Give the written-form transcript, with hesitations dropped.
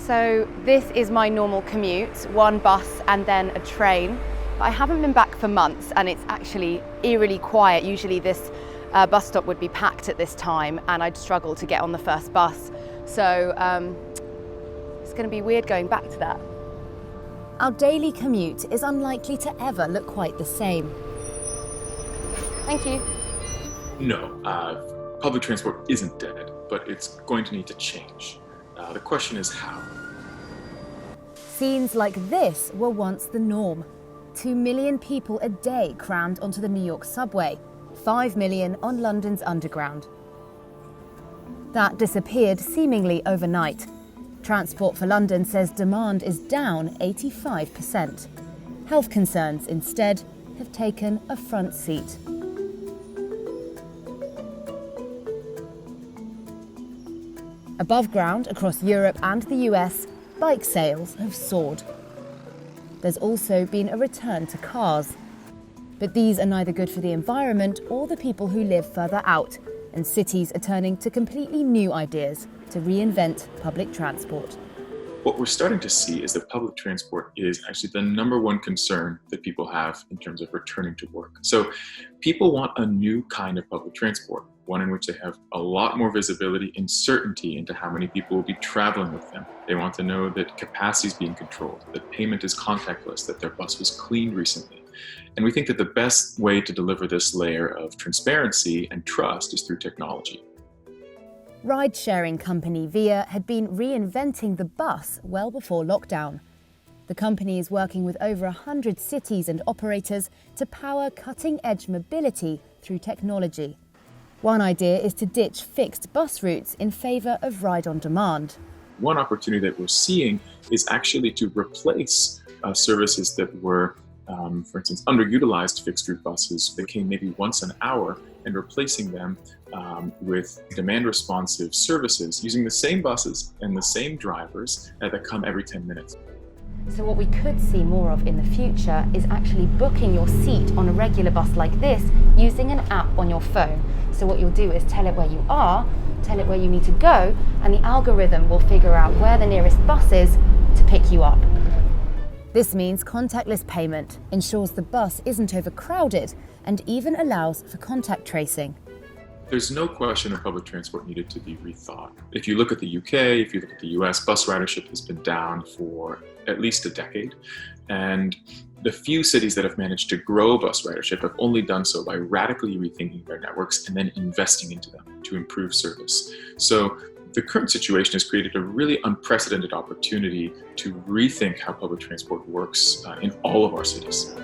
So this is my normal commute, one bus and then a train. But I haven't been back for months and it's actually eerily quiet. Usually this bus stop would be packed at this time and I'd struggle to get on the first bus. So it's going to be weird going back to that. Our daily commute is unlikely to ever look quite the same. Thank you. No, public transport isn't dead, but it's going to need to change. The question is how. Scenes like this were once the norm. 2 million people a day crammed onto the New York subway, 5 million on London's Underground. That disappeared seemingly overnight. Transport for London says demand is down 85%. Health concerns instead have taken a front seat. Above ground across Europe and the US, bike sales have soared. There's also been a return to cars. But these are neither good for the environment or the people who live further out, and cities are turning to completely new ideas to reinvent public transport. What we're starting to see is that public transport is actually the number one concern that people have in terms of returning to work. So people want a new kind of public transport, one in which they have a lot more visibility and certainty into how many people will be traveling with them. They want to know that capacity is being controlled, that payment is contactless, that their bus was cleaned recently. And we think that the best way to deliver this layer of transparency and trust is through technology. Ride-sharing company Via had been reinventing the bus well before lockdown. The company is working with over 100 cities and operators to power cutting-edge mobility through technology. One idea is to ditch fixed bus routes in favour of ride-on-demand. One opportunity that we're seeing is actually to replace services that were, for instance, underutilized fixed-route buses that came maybe once an hour, and replacing them with demand-responsive services using the same buses and the same drivers that come every 10 minutes. So what we could see more of in the future is actually booking your seat on a regular bus like this using an app on your phone. So what you'll do is tell it where you are, tell it where you need to go, and the algorithm will figure out where the nearest bus is to pick you up. This means contactless payment, ensures the bus isn't overcrowded, and even allows for contact tracing. There's no question that public transport needed to be rethought. If you look at the UK, if you look at the US, bus ridership has been down for at least a decade. And the few cities that have managed to grow bus ridership have only done so by radically rethinking their networks and then investing into them to improve service. So the current situation has created a really unprecedented opportunity to rethink how public transport works in all of our cities.